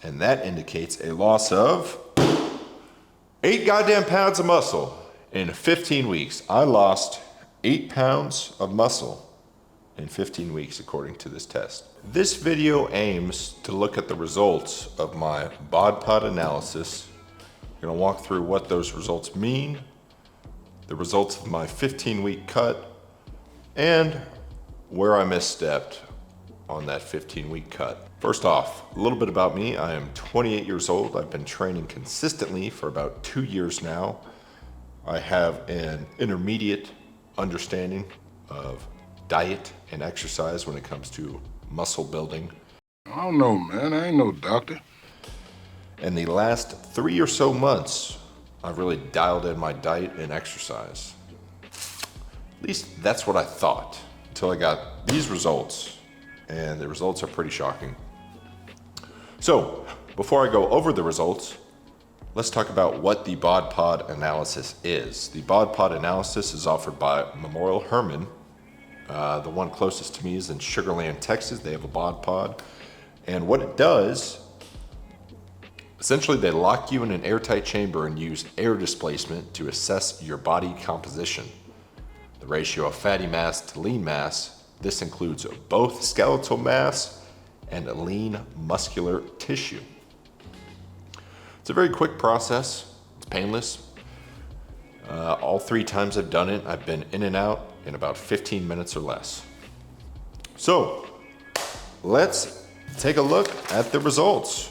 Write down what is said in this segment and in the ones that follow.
And that indicates a loss of 8 goddamn pounds of muscle in 15 weeks. I lost 8 pounds of muscle in 15 weeks according to this test. This video aims to look at the results of my BOD POD analysis. I'm gonna walk through what those results mean, the results of my 15-week cut, and where I misstepped on that 15-week cut. First off, a little bit about me. I am 28 years old. I've been training consistently for about 2 years now. I have an intermediate understanding of diet and exercise when it comes to muscle building. I don't know, man. I ain't no doctor. In the last 3 or so months, I've really dialed in my diet and exercise. At least that's what I thought, until I got these results, and the results are pretty shocking. So, before I go over the results, let's talk about what the BOD POD analysis is. The BOD POD analysis is offered by Memorial Hermann. The one closest to me is in Sugar Land, Texas. They have a BOD POD. And what it does, essentially they lock you in an airtight chamber and use air displacement to assess your body composition. The ratio of fatty mass to lean mass. This includes both skeletal mass and lean muscular tissue. It's a very quick process. It's painless. All 3 times I've done it, I've been in and out in about 15 minutes or less. So, let's take a look at the results.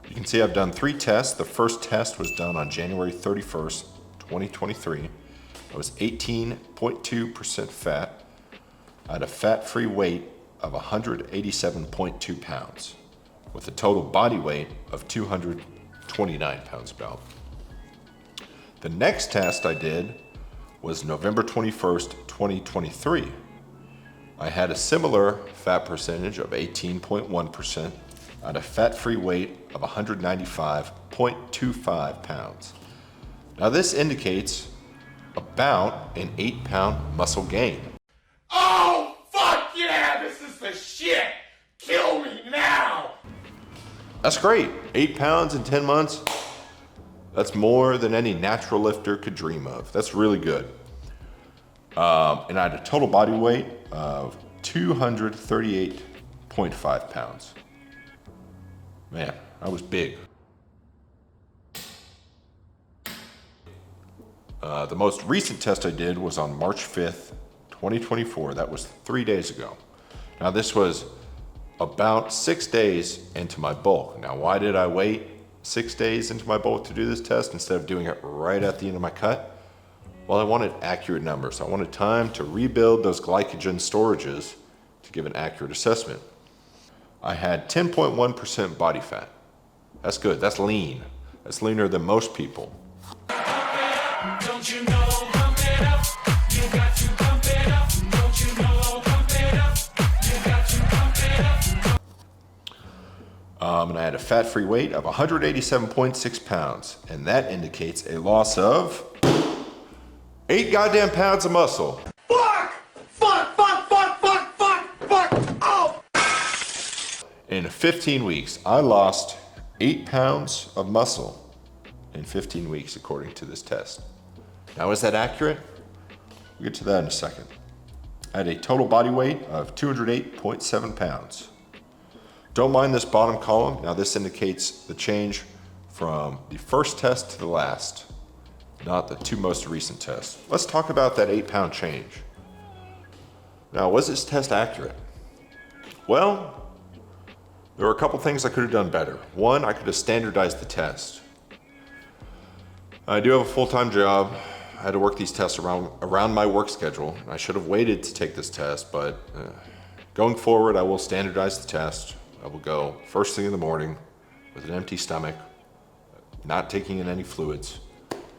You can see I've done 3 tests. The first test was done on January 31st, 2023. I was 18.2% fat. I had a fat-free weight of 187.2 pounds with a total body weight of 229 pounds about. The next test I did was November 21st, 2023. I had a similar fat percentage of 18.1%. I had a fat-free weight of 195.25 pounds. Now this indicates about an 8-pound muscle gain. Oh, fuck yeah, this is the shit! Kill me now! That's great. 8 pounds in 10 months. That's more than any natural lifter could dream of. That's really good. And I had a total body weight of 238.5 pounds. Man, I was big. The most recent test I did was on March 5th, 2024. That was 3 days ago. Now this was about 6 days into my bulk. Now why did I wait 6 days into my bulk to do this test instead of doing it right at the end of my cut? Well, I wanted accurate numbers. I wanted time to rebuild those glycogen storages to give an accurate assessment. I had 10.1% body fat. That's good, that's lean. That's leaner than most people. Don't you know, pump it up. You got to pump it up. Don't you know, pump it up. You got to pump it up. And I had a fat-free weight of 187.6 pounds, and that indicates a loss of 8 goddamn pounds of muscle. Fuck! Fuck, fuck, fuck, fuck, fuck, fuck! Oh! In 15 weeks, I lost 8 pounds of muscle in 15 weeks according to this test. Now, is that accurate? We'll get to that in a second. I had a total body weight of 208.7 pounds. Don't mind this bottom column. Now this indicates the change from the first test to the last, not the 2 most recent tests. Let's talk about that 8-pound change. Now, was this test accurate? Well, there were a couple things I could have done better. One, I could have standardized the test. I do have a full-time job. I had to work these tests around my work schedule. I should have waited to take this test, but going forward, I will standardize the test. I will go first thing in the morning with an empty stomach, not taking in any fluids,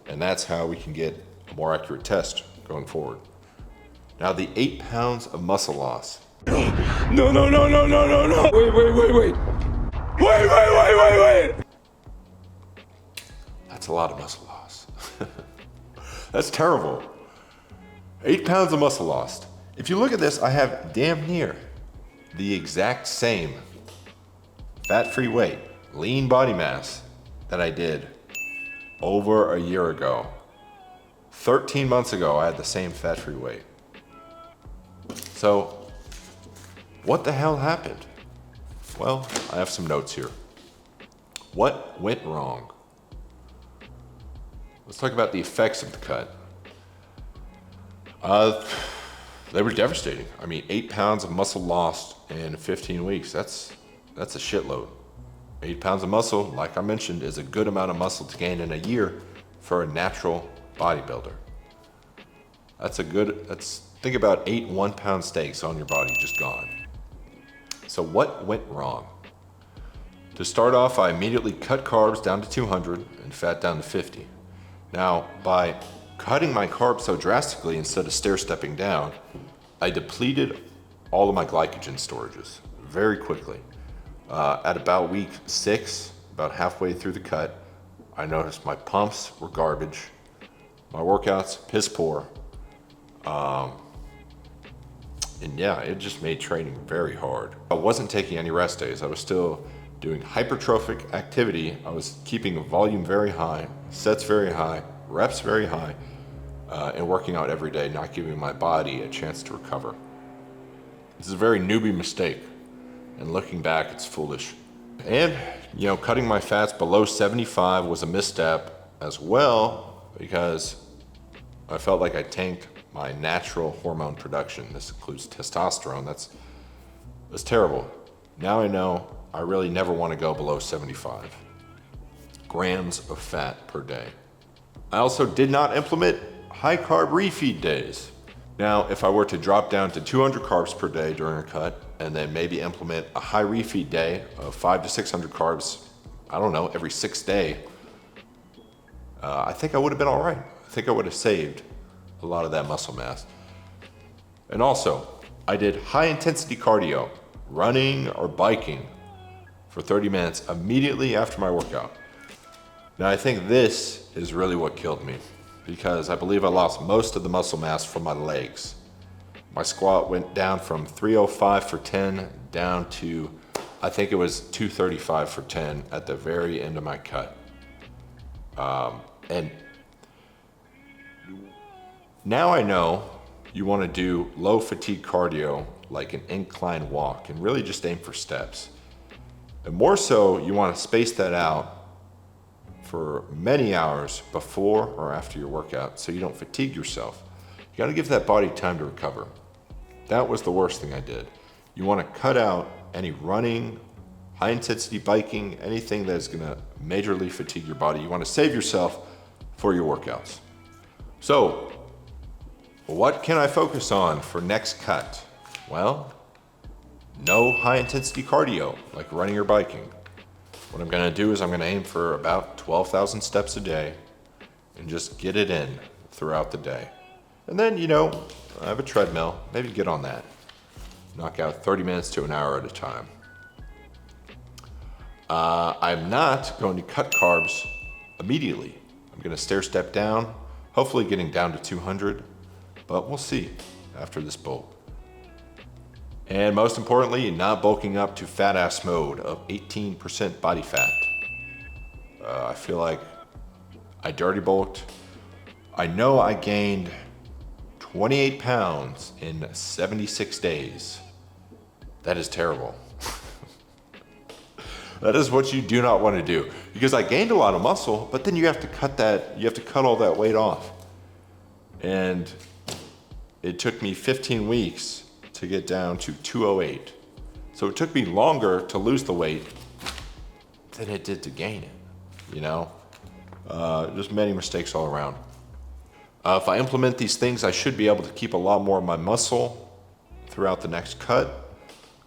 and that's how we can get a more accurate test going forward. Now, the 8 pounds of muscle loss. No. Wait. That's a lot of muscle loss. That's terrible. 8 pounds of muscle lost. If you look at this, I have damn near the exact same fat-free weight, lean body mass that I did over a year ago. 13 months ago, I had the same fat-free weight. So, what the hell happened? Well, I have some notes here. What went wrong? Let's talk about the effects of the cut. They were devastating. I mean, 8 pounds of muscle lost in 15 weeks. That's a shitload. 8 pounds of muscle, like I mentioned, is a good amount of muscle to gain in a year for a natural bodybuilder. Think about 8 1-pound steaks on your body just gone. So what went wrong? To start off, I immediately cut carbs down to 200 and fat down to 50. Now, by cutting my carbs so drastically instead of stair-stepping down, I depleted all of my glycogen storages very quickly. At about week 6, about halfway through the cut, I noticed my pumps were garbage, my workouts piss poor, and yeah, it just made training very hard. I wasn't taking any rest days. I was still doing hypertrophic activity. I was keeping volume very high, sets very high, reps very high, and working out every day, not giving my body a chance to recover. This is a very newbie mistake, and looking back, it's foolish. And, cutting my fats below 75 was a misstep as well, because I felt like I tanked my natural hormone production. This includes testosterone. That's terrible. Now I know I really never want to go below 75 grams of fat per day. I also did not implement high carb refeed days. Now, if I were to drop down to 200 carbs per day during a cut and then maybe implement a high refeed day of 500 to 600 carbs, I don't know, every 6th day, I think I would have been all right. I think I would have saved a lot of that muscle mass. And also, I did high intensity cardio, running or biking for 30 minutes immediately after my workout. Now, I think this is really what killed me, because I believe I lost most of the muscle mass from my legs. My squat went down from 305 for 10 down to, I think it was 235 for 10 at the very end of my cut. And now I know you want to do low fatigue cardio like an incline walk and really just aim for steps. And more so, you want to space that out for many hours before or after your workout so you don't fatigue yourself. You got to give that body time to recover. That was the worst thing I did. You want to cut out any running, high intensity biking, anything that's going to majorly fatigue your body. You want to save yourself for your workouts. So, what can I focus on for next cut? Well, no high intensity cardio like running or biking. What I'm gonna do is I'm gonna aim for about 12,000 steps a day and just get it in throughout the day. And then, I have a treadmill, maybe get on that. Knock out 30 minutes to an hour at a time. I'm not going to cut carbs immediately. I'm gonna stair step down, hopefully getting down to 200, but we'll see after this bulk. And most importantly, not bulking up to fat ass mode of 18% body fat. I feel like I dirty bulked. I know I gained 28 pounds in 76 days. That is terrible. That is what you do not want to do, because I gained a lot of muscle, but then you have to cut all that weight off. And it took me 15 weeks to get down to 208. So it took me longer to lose the weight than it did to gain it, Just many mistakes all around. If I implement these things, I should be able to keep a lot more of my muscle throughout the next cut.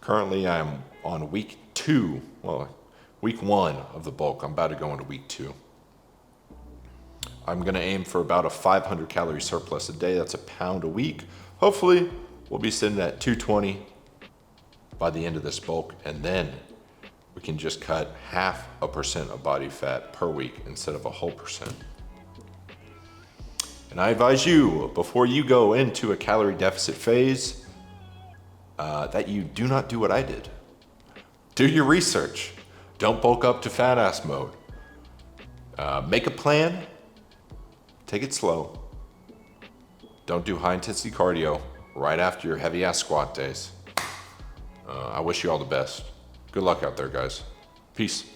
Currently, I'm on week 1 of the bulk. I'm about to go into week 2. I'm gonna aim for about a 500 calorie surplus a day. That's a pound a week. Hopefully, we'll be sitting at 220 by the end of this bulk, and then we can just cut 0.5% of body fat per week instead of a whole percent. And I advise you, before you go into a calorie deficit phase, that you do not do what I did. Do your research. Don't bulk up to fat ass mode. Make a plan. Take it slow. Don't do high intensity cardio right after your heavy ass squat days. I wish you all the best. Good luck out there, guys. Peace.